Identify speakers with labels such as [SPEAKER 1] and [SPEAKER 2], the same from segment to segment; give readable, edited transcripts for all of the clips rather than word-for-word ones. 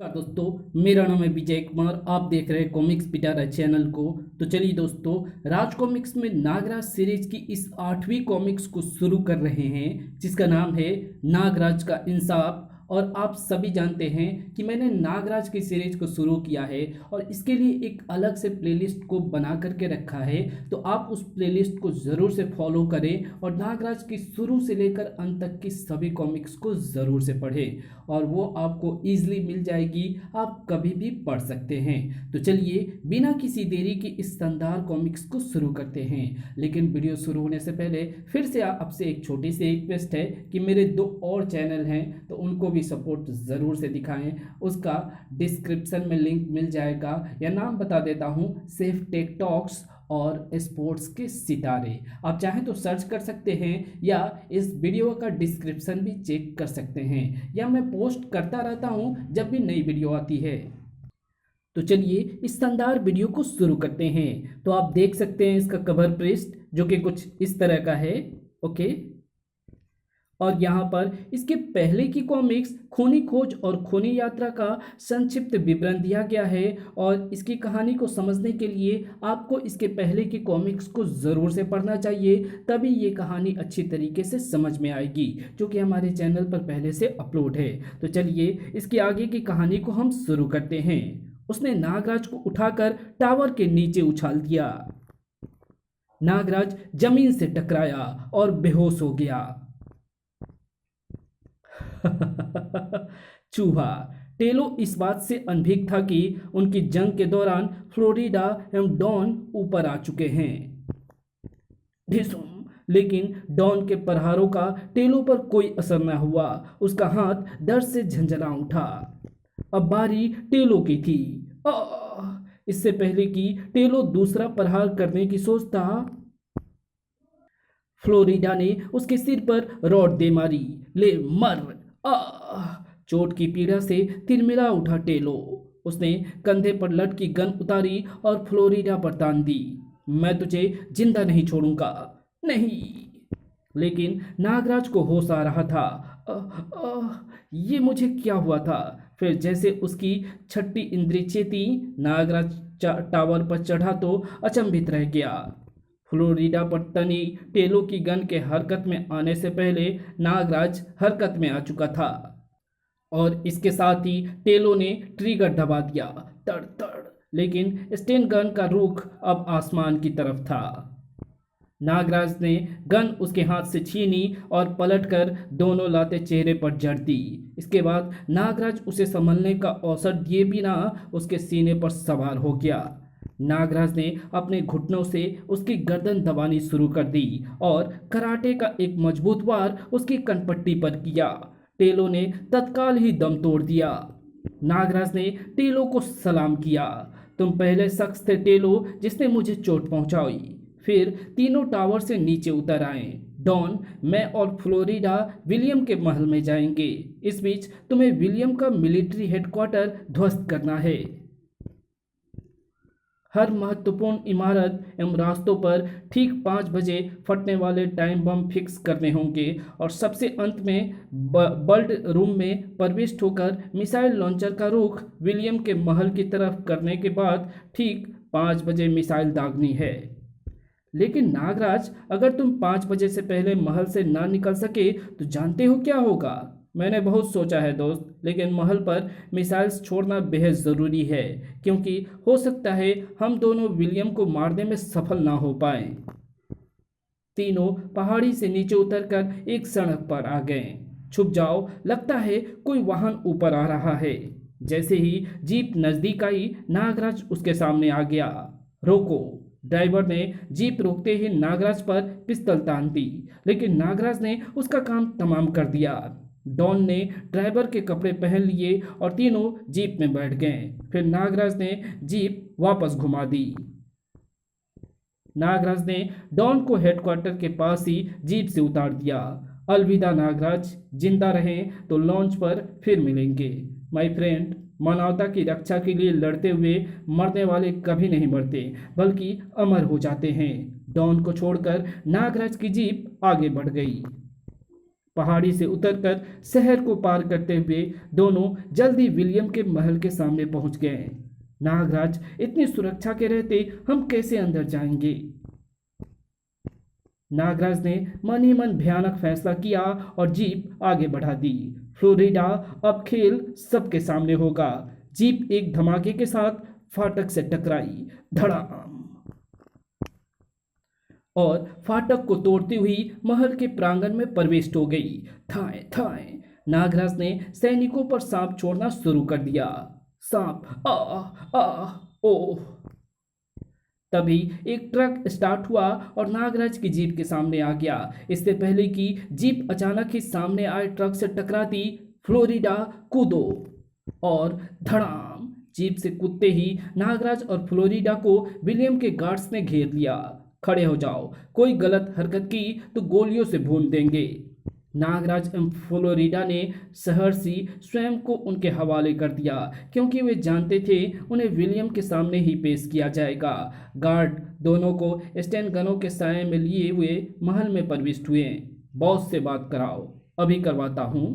[SPEAKER 1] नमस्कार दोस्तों, मेरा नाम है विजय कुमार। आप देख रहे हैं कॉमिक्स पिटारा चैनल को। तो चलिए दोस्तों, राज कॉमिक्स में नागराज सीरीज की इस 8वीं कॉमिक्स को शुरू कर रहे हैं, जिसका नाम है नागराज का इंसाफ। और आप सभी जानते हैं कि मैंने नागराज की सीरीज को शुरू किया है और इसके लिए एक अलग से प्लेलिस्ट को बना करके रखा है। तो आप उस प्लेलिस्ट को ज़रूर से फॉलो करें और नागराज की शुरू से लेकर अंत तक की सभी कॉमिक्स को ज़रूर से पढ़ें और वो आपको ईजिली मिल जाएगी, आप कभी भी पढ़ सकते हैं। तो चलिए बिना किसी देरी के इस शानदार कॉमिक्स को शुरू करते हैं। लेकिन वीडियो शुरू होने से पहले फिर से आपसे एक छोटी सी रिक्वेस्ट है कि मेरे 2 और चैनल हैं तो उनको भी सपोर्ट ज़रूर से दिखाएं। उसका डिस्क्रिप्शन में लिंक मिल जाएगा, या नाम बता देता हूँ, सेफ टेक टॉक्स और स्पोर्ट्स के सितारे। आप चाहें तो सर्च कर सकते हैं या इस वीडियो का डिस्क्रिप्शन भी चेक कर सकते हैं, या मैं पोस्ट करता रहता हूं जब भी नई वीडियो आती है। तो चलिए इस शानदार वीडियो को शुरू करते हैं। तो आप देख सकते हैं इसका कवर पृष्ठ जो कि कुछ इस तरह का है। ओके, और यहाँ पर इसके पहले की कॉमिक्स खूनी खोज और खूनी यात्रा का संक्षिप्त विवरण दिया गया है। और इसकी कहानी को समझने के लिए आपको इसके पहले की कॉमिक्स को ज़रूर से पढ़ना चाहिए, तभी ये कहानी अच्छी तरीके से समझ में आएगी, जो कि हमारे चैनल पर पहले से अपलोड है। तो चलिए इसकी आगे की कहानी को हम शुरू करते हैं। उसने नागराज को उठाकर टावर के नीचे उछाल दिया। नागराज जमीन से टकराया और बेहोश हो गया। चूहा टेलो इस बात से अनभिज्ञ था कि उनकी जंग के दौरान फ्लोरिडा एवं डॉन ऊपर आ चुके हैं। ढिसुम, लेकिन डॉन के प्रहारों का टेलो पर कोई असर न हुआ। उसका हाथ दर्द से झंझना उठा। अब बारी टेलो की थी। इससे पहले कि टेलो दूसरा प्रहार करने की सोचता, फ्लोरिडा ने उसके सिर पर रॉड दे मारी। ले मर। चोट की पीड़ा से तिरमिरा उठा टेलो। उसने कंधे पर लटकी गन उतारी और फ्लोरिडा पर तान दी। मैं तुझे जिंदा नहीं छोड़ूंगा। नहीं। लेकिन नागराज को होश आ रहा था। ये मुझे क्या हुआ था? फिर जैसे उसकी छठी इंद्रिय चेती, नागराज टावर पर चढ़ा तो अचंभित रह गया। फ्लोरिडा पर तनी टेलो की गन के हरकत में आने से पहले नागराज हरकत में आ चुका था, और इसके साथ ही टेलो ने ट्रिगर दबा दिया। तड़ तड़। लेकिन स्टेन गन का रुख अब आसमान की तरफ था। नागराज ने गन उसके हाथ से छीनी और पलटकर दोनों लाते चेहरे पर जड़ दी। इसके बाद नागराज उसे संभलने का अवसर दिए बिना उसके सीने पर सवार हो गया। नागराज ने अपने घुटनों से उसकी गर्दन दबानी शुरू कर दी और कराटे का एक मजबूत वार उसकी कनपट्टी पर किया। टेलो ने तत्काल ही दम तोड़ दिया। नागराज ने टेलो को सलाम किया। तुम पहले शख्स थे टेलो जिसने मुझे चोट पहुंचाई। फिर तीनों टावर से नीचे उतर आए। डॉन, मैं और फ्लोरिडा विलियम के महल में जाएंगे। इस बीच तुम्हें विलियम का मिलिट्री हेडक्वार्टर ध्वस्त करना है। हर महत्वपूर्ण इमारत एवं रास्तों पर ठीक 5 बजे फटने वाले टाइम बम फिक्स करने होंगे, और सबसे अंत में बल्ड रूम में प्रविष्ट होकर मिसाइल लॉन्चर का रुख विलियम के महल की तरफ करने के बाद ठीक 5 बजे मिसाइल दागनी है। लेकिन नागराज, अगर तुम 5 बजे से पहले महल से ना निकल सके तो जानते हो क्या होगा? मैंने बहुत सोचा है दोस्त, लेकिन महल पर मिसाइल्स छोड़ना बेहद ज़रूरी है, क्योंकि हो सकता है हम दोनों विलियम को मारने में सफल ना हो पाएं। तीनों पहाड़ी से नीचे उतरकर एक सड़क पर आ गए। छुप जाओ, लगता है कोई वाहन ऊपर आ रहा है। जैसे ही जीप नज़दीक आई, नागराज उसके सामने आ गया। रोको। ड्राइवर ने जीप रोकते ही नागराज पर पिस्तौल तान दी, लेकिन नागराज ने उसका काम तमाम कर दिया। डॉन ने ड्राइवर के कपड़े पहन लिए और तीनों जीप में बैठ गए। फिर नागराज ने जीप वापस घुमा दी। नागराज ने डॉन को हेडक्वार्टर के पास ही जीप से उतार दिया। अलविदा नागराज, जिंदा रहें तो लॉन्च पर फिर मिलेंगे। माय फ्रेंड, मानवता की रक्षा के लिए लड़ते हुए मरने वाले कभी नहीं मरते, बल्कि अमर हो जाते हैं। डॉन को छोड़कर नागराज की जीप आगे बढ़ गई। पहाड़ी से उतरकर शहर को पार करते हुए दोनों जल्दी विलियम के महल के सामने पहुंच गए। नागराज, इतनी सुरक्षा के रहते हम कैसे अंदर जाएंगे? नागराज ने मन ही मन भयानक फैसला किया और जीप आगे बढ़ा दी। फ्लोरिडा, अब खेल सबके सामने होगा। जीप एक धमाके के साथ फाटक से टकराई, धड़ाम, और फाटक को तोड़ती हुई महल के प्रांगण में प्रवेश हो गई। थाए थाए नागराज ने सैनिकों पर सांप छोड़ना शुरू कर दिया। सांप, आ आ ओ। तभी एक ट्रक स्टार्ट हुआ और नागराज की जीप के सामने आ गया। इससे पहले कि जीप अचानक ही सामने आए ट्रक से टकराती, फ्लोरिडा, कूदो, और धड़ाम, जीप से कूदते ही नागराज और फ्लोरिडा को विलियम के गार्ड्स ने घेर लिया। खड़े हो जाओ, कोई गलत हरकत की तो गोलियों से भून देंगे। नागराज एवं फ्लोरिडा ने सहर्षी स्वयं को उनके हवाले कर दिया, क्योंकि वे जानते थे उन्हें विलियम के सामने ही पेश किया जाएगा। गार्ड दोनों को स्टैन गनों के साये में लिए हुए महल में प्रविष्ट हुए। बॉस से बात कराओ। अभी करवाता हूँ।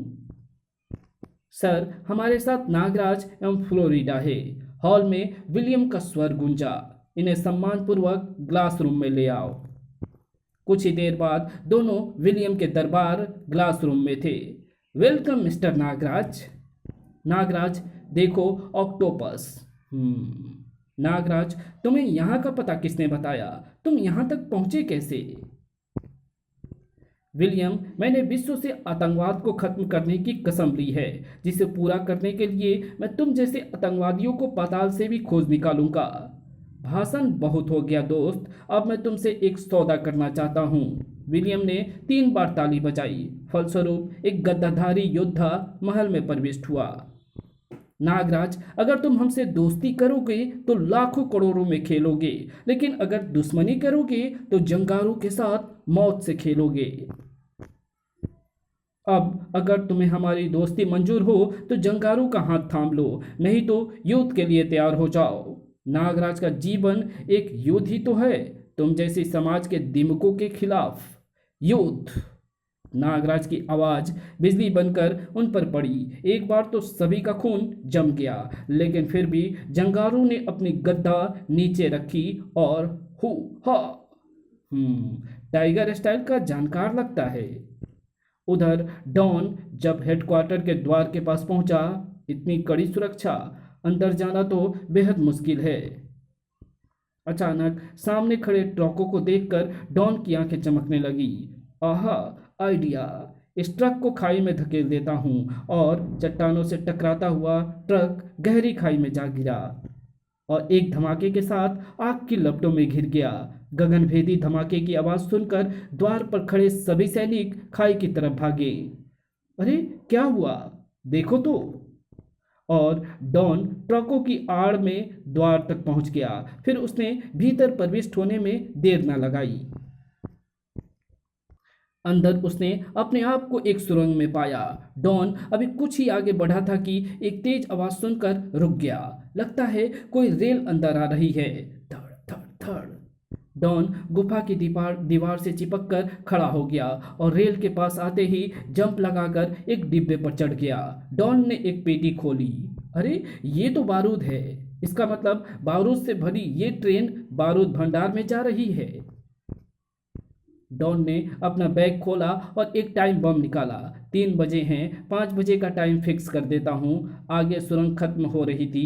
[SPEAKER 1] सर, हमारे साथ नागराज एवं फ्लोरिडा है। हॉल में विलियम का स्वर गूंजा। इन्हें सम्मानपूर्वक ग्लास रूम में ले आओ। कुछ ही देर बाद दोनों विलियम के दरबार ग्लास रूम में थे। Welcome mister Nagraj. नागराज, देखो ऑक्टोपस। नागराज, तुम्हें यहाँ का पता किसने बताया? तुम यहाँ तक पहुँचे कैसे? विलियम, मैंने विश्व से आतंकवाद को खत्म करने की कसम ली है, जिसे पूरा करने के लिए मैं तुम जैसे आतंकवादियों को पाताल से भी खोज निकालूंगा। भाषण बहुत हो गया दोस्त, अब मैं तुमसे एक सौदा करना चाहता हूँ। विलियम ने 3 बार ताली बजाई। फलस्वरूप एक गद्दाधारी योद्धा महल में प्रविष्ट हुआ। नागराज, अगर तुम हमसे दोस्ती करोगे तो लाखों करोड़ों में खेलोगे, लेकिन अगर दुश्मनी करोगे तो जंगारों के साथ मौत से खेलोगे। अब अगर तुम्हें हमारी दोस्ती मंजूर हो तो जंगारों का हाथ थाम लो, नहीं तो युद्ध के लिए तैयार हो जाओ। नागराज का जीवन एक युद्ध ही तो है, तुम जैसे समाज के दिमकों के खिलाफ युद्ध। नागराज की आवाज बिजली बनकर उन पर पड़ी। एक बार तो सभी का खून जम गया, लेकिन फिर भी जंगारों ने अपनी गद्दा नीचे रखी और हु हा टाइगर स्टाइल का जानकार लगता है। उधर डॉन जब हेडक्वार्टर के द्वार के पास पहुंचा, इतनी कड़ी सुरक्षा, अंदर जाना तो बेहद मुश्किल है। अचानक सामने खड़े ट्रकों को देखकर डॉन की आंखें चमकने लगी। आहा, आइडिया! इस ट्रक को खाई में धकेल देता हूँ, और चट्टानों से टकराता हुआ ट्रक गहरी खाई में जा गिरा और एक धमाके के साथ आग की लपटों में घिर गया। गगनभेदी धमाके की आवाज सुनकर द्वार पर खड़े सभी सैनिक खाई की तरफ भागे। अरे क्या हुआ, देखो तो। और डॉन ट्रकों की आड़ में द्वार तक पहुंच गया। फिर उसने भीतर प्रविष्ट होने में देर न लगाई। अंदर उसने अपने आप को एक सुरंग में पाया। डॉन अभी कुछ ही आगे बढ़ा था कि एक तेज आवाज सुनकर रुक गया। लगता है कोई रेल अंदर आ रही है। धड़ धड़ धड़। डॉन गुफा की दीवार से चिपककर खड़ा हो गया और रेल के पास आते ही जंप लगाकर एक डिब्बे पर चढ़ गया। डॉन ने एक पेटी खोली। अरे, ये तो बारूद है। इसका मतलब बारूद से भरी ये ट्रेन बारूद भंडार में जा रही है। डॉन ने अपना बैग खोला और एक टाइम बम निकाला। 3 बजे हैं, 5 बजे का टाइम फिक्स कर देता हूँ। आगे सुरंग खत्म हो रही थी।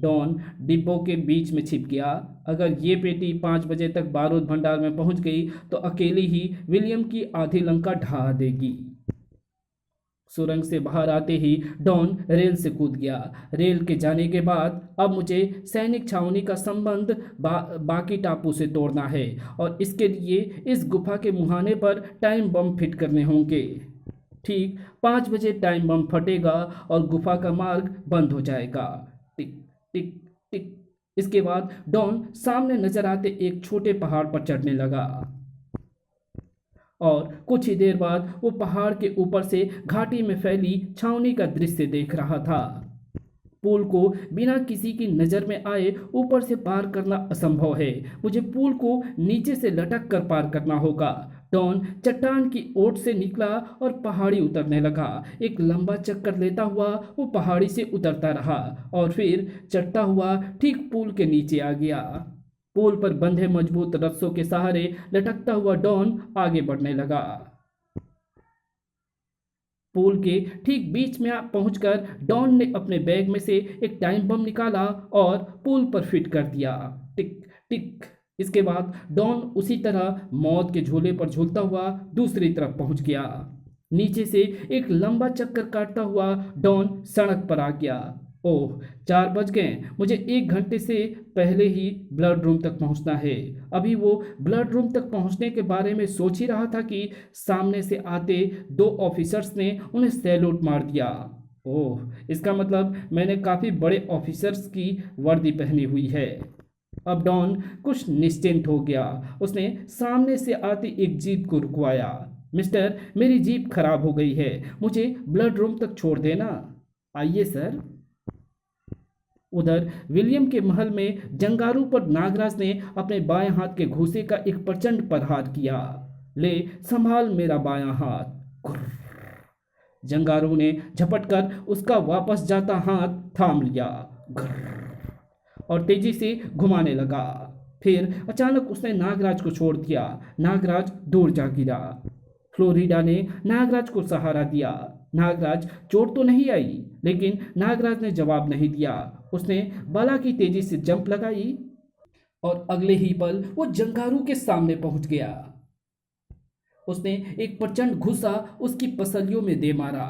[SPEAKER 1] डॉन डिब्बों के बीच में छिप गया। अगर ये पेटी 5 बजे तक बारूद भंडार में पहुंच गई तो अकेली ही विलियम की आधी लंका ढहा देगी। सुरंग से बाहर आते ही डॉन रेल से कूद गया। रेल के जाने के बाद अब मुझे सैनिक छावनी का संबंध बाकी टापू से तोड़ना है, और इसके लिए इस गुफा के मुहाने पर टाइम बम फिट करने होंगे। ठीक 5 बजे टाइम बम फटेगा और गुफा का मार्ग बंद हो जाएगा। टिक टिक टिक। इसके बाद डॉन सामने नजर आते एक छोटे पहाड़ पर चढ़ने लगा, और कुछ ही देर बाद वो पहाड़ के ऊपर से घाटी में फैली छावनी का दृश्य देख रहा था। पुल को बिना किसी की नज़र में आए ऊपर से पार करना असंभव है। मुझे पुल को नीचे से लटक कर पार करना होगा। डॉन चट्टान की ओट से निकला और पहाड़ी उतरने लगा। एक लंबा चक्कर लेता हुआ वो पहाड़ी से उतरता रहा और फिर चढ़ता हुआ ठीक पुल के नीचे आ गया। पुल पर बंधे मजबूत रस्सों के सहारे लटकता हुआ डॉन आगे बढ़ने लगा। पुल के ठीक बीच में पहुंचकर डॉन ने अपने बैग में से एक टाइम बम निकाला और पुल पर फिट कर दिया। टिक टिक। इसके बाद डॉन उसी तरह मौत के झूले पर झूलता हुआ दूसरी तरफ पहुंच गया। नीचे से एक लंबा चक्कर काटता हुआ डॉन सड़क पर आ गया। ओह, 4 बज गए। मुझे 1 घंटे से पहले ही ब्लड रूम तक पहुंचना है। अभी वो ब्लड रूम तक पहुंचने के बारे में सोच ही रहा था कि सामने से आते 2 ऑफिसर्स ने उन्हें सैल्यूट मार दिया। ओह, इसका मतलब मैंने काफ़ी बड़े ऑफिसर्स की वर्दी पहनी हुई है। अब डॉन कुछ निश्चिंत हो गया। उसने सामने से आती एक जीप को रुकवाया। मिस्टर, मेरी जीप खराब हो गई है, मुझे ब्लड रूम तक छोड़ देना। आइए सर। उधर विलियम के महल में जंगारू पर नागराज ने अपने बाएं हाथ के घूंसे का एक प्रचंड प्रहार किया। ले संभाल मेरा बायां हाथ। जंगारू ने झपटकर उसका वापस जाता हाथ थाम लिया और तेजी से घुमाने लगा। फिर अचानक उसने नागराज को छोड़ दिया। नागराज दूर जा गिरा। फ्लोरिडा ने नागराज को सहारा दिया। नागराज चोट तो नहीं आई, लेकिन नागराज ने जवाब नहीं दिया। उसने बाला की तेजी से जंप लगाई और अगले ही पल वो जंगारू के सामने पहुंच गया। उसने एक प्रचंड घुसा उसकी पसलियों में दे मारा।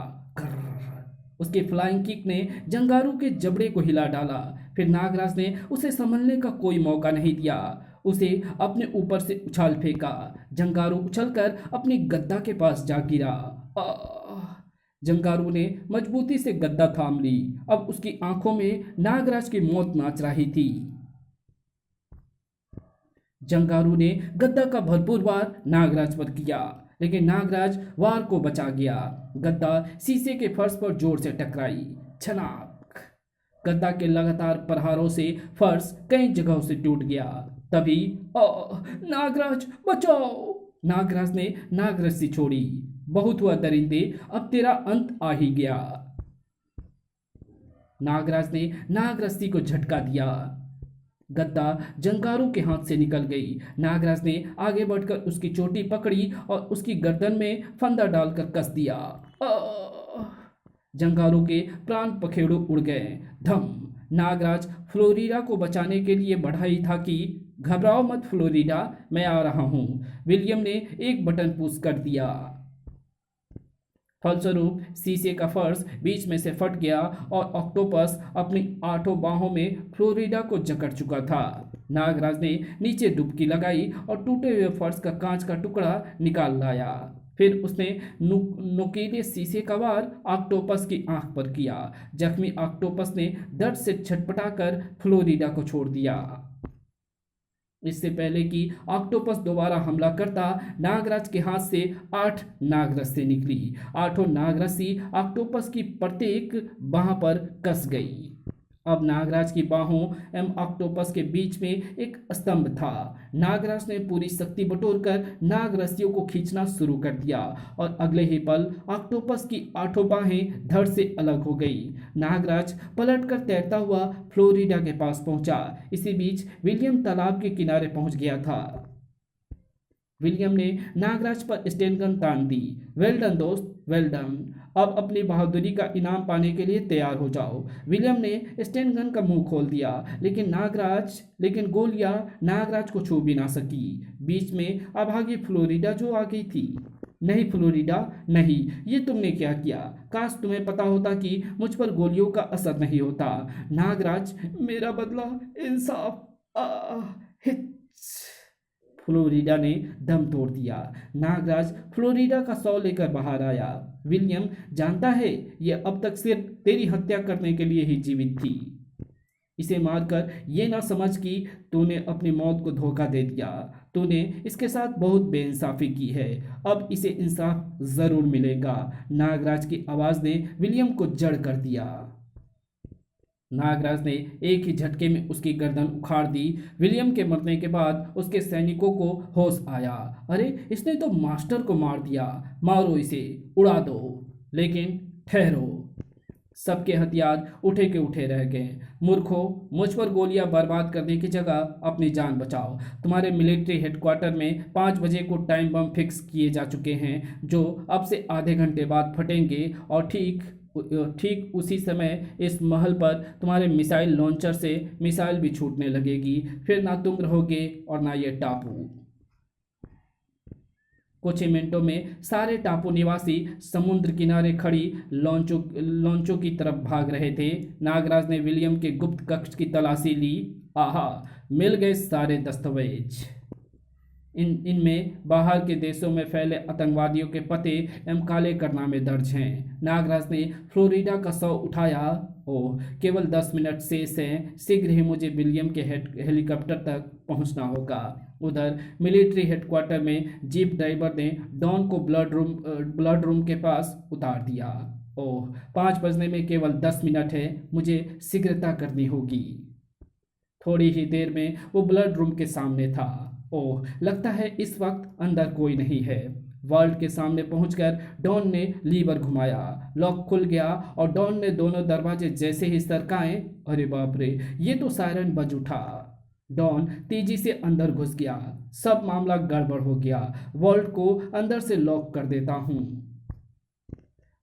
[SPEAKER 1] उसके फ्लाइंग किक ने जंगारू के जबड़े को हिला डाला। फिर नागराज ने उसे संभलने का कोई मौका नहीं दिया। उसे अपने ऊपर से उछाल फेंका। जंगारू उछलकर अपनी गद्दा के पास जा गिरा। जंगारू ने मजबूती से गद्दा थाम ली। अब उसकी आंखों में नागराज की मौत नाच रही थी। जंगारू ने गद्दा का भरपूर वार नागराज पर किया, लेकिन नागराज वार को बचा गया। गद्दा शीशे के फर्श पर जोर से टकराई। छनाक। गद्दा के लगातार प्रहारों से फर्श कई जगहों से टूट गया। तभी नागराज बचाओ! नागराज ने नागरस्सी छोड़ी। बहुत हुआ दरिंदे, अब तेरा अंत आ ही गया। नागराज ने नागरस्सी को झटका दिया। गद्दा जंगारू के हाथ से निकल गई। नागराज ने आगे बढ़कर उसकी चोटी पकड़ी और उसकी गर्दन में फंदा डालकर कस दिया। जंगारू के प्राण पखेरु उड़ गए। धम। नागराज फ्लोरिडा को बचाने के लिए बढ़ा ही था कि घबराओ मत फ्लोरिडा, मैं आ रहा हूं। विलियम ने एक बटन पुश कर दिया। फलस्वरूप शीशे का फर्श बीच में से फट गया और ऑक्टोपस अपनी 8 बाहों में फ्लोरिडा को जकड़ चुका था। नागराज ने नीचे डुबकी लगाई और टूटे हुए फर्श का कांच का टुकड़ा निकाल लाया। फिर उसने नुकीले शीशे का वार ऑक्टोपस की आंख पर किया। जख्मी ऑक्टोपस ने दर्द से छटपटाकर फ्लोरिडा को छोड़ दिया। इससे पहले कि ऑक्टोपस दोबारा हमला करता, नागराज के हाथ से 8 नागरस्सी निकली। 8 नागरस्सी ऑक्टोपस की प्रत्येक बाह पर कस गई। अब नागराज की बाहों एवं ऑक्टोपस के बीच में एक स्तंभ था। नागराज ने पूरी शक्ति बटोरकर नागरस्सियों को खींचना शुरू कर दिया और अगले ही पल ऑक्टोपस की 8 बाहें धड़ से अलग हो गई। नागराज पलटकर तैरता हुआ फ्लोरिडा के पास पहुंचा। इसी बीच विलियम तालाब के किनारे पहुंच गया था। विलियम ने नागराज पर स्टेन गन तान दी। वेल डन दोस्त, वेल डन। अब अपनी बहादुरी का इनाम पाने के लिए तैयार हो जाओ। विलियम ने स्टेन गन का मुंह खोल दिया, लेकिन गोलियां नागराज को छू भी ना सकी। बीच में अभागी फ्लोरिडा जो आ गई थी। नहीं फ्लोरिडा, नहीं, ये तुमने क्या किया? काश तुम्हें पता होता कि मुझ पर गोलियों का असर नहीं होता। नागराज, मेरा बदला, इंसाफ। फ्लोरिडा ने दम तोड़ दिया। नागराज फ्लोरिडा का शव लेकर बाहर आया। विलियम जानता है, यह अब तक सिर्फ तेरी हत्या करने के लिए ही जीवित थी। इसे मारकर ये ना समझ कि तूने अपनी मौत को धोखा दे दिया। तूने इसके साथ बहुत बेइंसाफी की है। अब इसे इंसाफ जरूर मिलेगा। नागराज की आवाज ने विलियम को जड़ कर दिया। नागराज ने एक ही झटके में उसकी गर्दन उखाड़ दी। विलियम के मरने के बाद उसके सैनिकों को होश आया। अरे, इसने तो मास्टर को मार दिया, मारो इसे, उड़ा दो। लेकिन ठहरो, सबके हथियार उठे के उठे रह गए। मूर्खों, मुझ पर गोलियां बर्बाद करने की जगह अपनी जान बचाओ। तुम्हारे मिलिट्री हेडक्वार्टर में 5 बजे को टाइम बम फिक्स किए जा चुके हैं, जो अब से आधे घंटे बाद फटेंगे, और ठीक उसी समय इस महल पर तुम्हारे मिसाइल लॉन्चर से मिसाइल भी छूटने लगेगी। फिर ना तुम रहोगे और ना ये टापू। कुछ ही मिनटों में सारे टापू निवासी समुद्र किनारे खड़ी लॉन्चों की तरफ भाग रहे थे। नागराज ने विलियम के गुप्त कक्ष की तलाशी ली। आहा, मिल गए सारे दस्तावेज। इनमें बाहर के देशों में फैले आतंकवादियों के पते एवं काले कारनामे दर्ज हैं। नागराज ने फ्लोरिडा का शव उठाया। ओह, केवल 10 मिनट शेष हैं। शीघ्र ही मुझे विलियम के हेलीकॉप्टर तक पहुंचना होगा। उधर मिलिट्री हेडक्वार्टर में जीप ड्राइवर ने डॉन को ब्लड रूम के पास उतार दिया। ओह, 5 बजने में केवल 10 मिनट है, मुझे शीघ्रता करनी होगी। थोड़ी ही देर में वो ब्लड रूम के सामने था। ओह, लगता है इस वक्त अंदर कोई नहीं है। वर्ल्ड के सामने पहुंचकर डॉन ने लीवर घुमाया। लॉक खुल गया और डॉन ने दोनों दरवाजे जैसे ही सरकाए, अरे बाप रे, ये तो सायरन बज उठा। डॉन तेजी से अंदर घुस गया। सब मामला गड़बड़ हो गया। वर्ल्ड को अंदर से लॉक कर देता हूँ।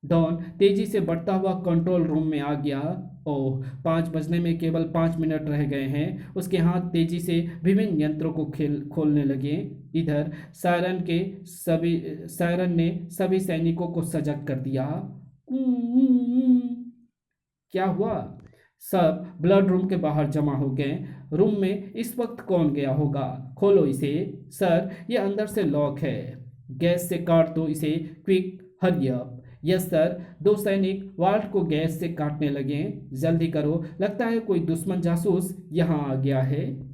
[SPEAKER 1] डॉन तेजी से बढ़ता हुआ कंट्रोल रूम में आ गया। ओह, 5 बजने में केवल 5 मिनट रह गए हैं। उसके हाथ तेजी से विभिन्न यंत्रों को खोलने लगे। इधर सायरन ने सभी सैनिकों को सजग कर दिया। क्या हुआ? सब ब्लड रूम के बाहर जमा हो गए। रूम में इस वक्त कौन गया होगा? खोलो इसे। सर, ये अंदर से लॉक है। गैस से काट दो इसे, quick, hurry up. Yes sir. 2 सैनिक वाल्ट को गैस से काटने लगे। जल्दी करो, लगता है कोई दुश्मन जासूस यहाँ आ गया है।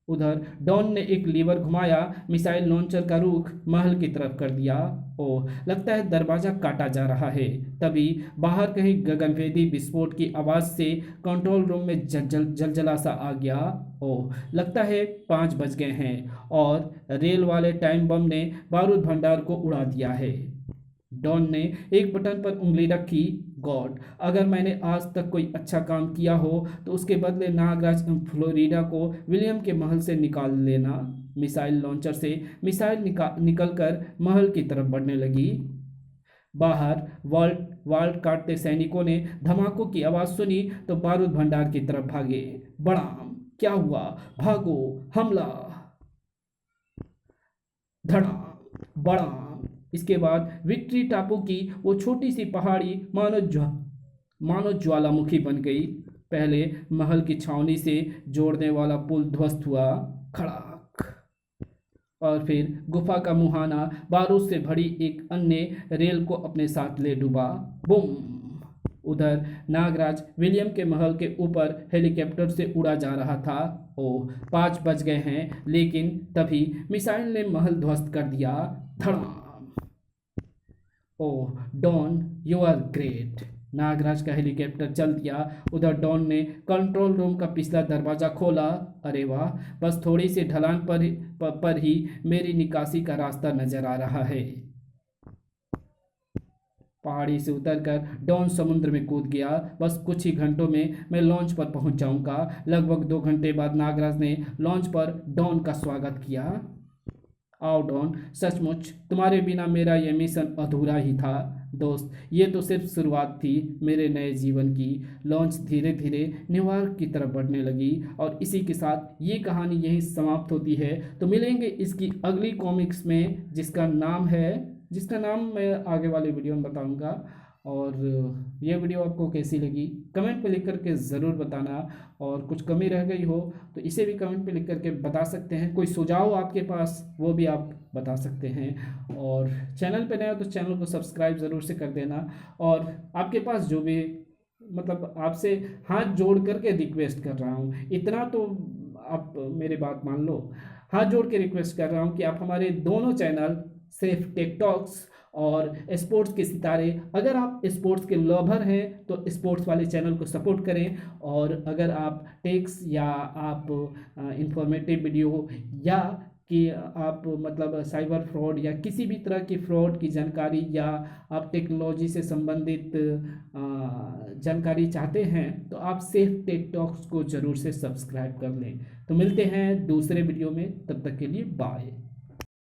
[SPEAKER 1] उधर डॉन ने एक लीवर घुमाया। मिसाइल लॉन्चर का रुख महल की तरफ कर दिया। ओह, लगता है दरवाजा काटा जा रहा है। तभी बाहर कहीं गगनभेदी विस्फोट की आवाज से कंट्रोल रूम में जलजला सा आ गया। ओह, लगता है 5 बज गए हैं और रेल वाले टाइम बम ने बारूद भंडार को उड़ा दिया है। डॉन ने एक बटन पर उंगली रखी। गॉड, अगर मैंने आज तक कोई अच्छा काम किया हो तो उसके बदले नागराज फ्लोरिडा को विलियम के महल से निकाल लेना। मिसाइल लॉन्चर से मिसाइल निकलकर महल की तरफ बढ़ने लगी। बाहर वाल्ट काटते सैनिकों ने धमाकों की आवाज सुनी तो बारूद भंडार की तरफ भागे। बड़ाम, क्या हुआ? भागो, हमला! धड़ाम, बड़ाम! इसके बाद विक्ट्री टापू की वो छोटी सी पहाड़ी मानो ज्वालामुखी बन गई। पहले महल की छावनी से जोड़ने वाला पुल ध्वस्त हुआ, खड़ाक, और फिर गुफा का मुहाना बारूद से भरी एक अन्य रेल को अपने साथ ले डूबा। बूम! उधर नागराज विलियम के महल के ऊपर हेलीकॉप्टर से उड़ा जा रहा था। ओह, 5 बज गए हैं, लेकिन तभी मिसाइल ने महल ध्वस्त कर दिया। धड़ाम! Oh Don, you are great. Nagraj का हेलीकॉप्टर चल दिया। उधर डॉन ने कंट्रोल रूम का पिछला दरवाजा खोला। अरे वाह, बस थोड़ी सी ढलान पर ही मेरी निकासी का रास्ता नजर आ रहा है। पहाड़ी से उतरकर डॉन समुद्र में कूद गया। बस कुछ ही घंटों में मैं लॉन्च पर पहुंच जाऊंगा। लगभग 2 घंटे बाद नागराज ने लॉन्च पर डॉन का स्वागत किया। आओ डॉन, सचमुच तुम्हारे बिना मेरा यह मिशन अधूरा ही था। दोस्त, ये तो सिर्फ शुरुआत थी मेरे नए जीवन की। लॉन्च धीरे धीरे न्यूयॉर्क की तरफ बढ़ने लगी और इसी के साथ ये कहानी यहीं समाप्त होती है। तो मिलेंगे इसकी अगली कॉमिक्स में, जिसका नाम मैं आगे वाले वीडियो में बताऊंगा। और ये वीडियो आपको कैसी लगी कमेंट पे लिख करके ज़रूर बताना, और कुछ कमी रह गई हो तो इसे भी कमेंट पे लिख करके बता सकते हैं। कोई सुझाव आपके पास, वो भी आप बता सकते हैं। और चैनल पे नए हो तो चैनल को सब्सक्राइब ज़रूर से कर देना। और आपके पास जो भी आपसे हाथ जोड़ करके रिक्वेस्ट कर रहा हूँ, इतना तो आप मेरी बात मान लो। हाथ जोड़ के रिक्वेस्ट कर रहा हूँ कि आप हमारे दोनों चैनल सेफ टेक टॉक्स और स्पोर्ट्स के सितारे। अगर आप स्पोर्ट्स के लवर हैं तो स्पोर्ट्स वाले चैनल को सपोर्ट करें, और अगर आप टेक्स या आप इंफॉर्मेटिव वीडियो या कि आप मतलब साइबर फ्रॉड या किसी भी तरह की फ्रॉड की जानकारी, या आप टेक्नोलॉजी से संबंधित जानकारी चाहते हैं, तो आप सेफ टेक टॉक्स को ज़रूर से सब्सक्राइब कर लें। तो मिलते हैं दूसरे वीडियो में, तब तक के लिए बाय।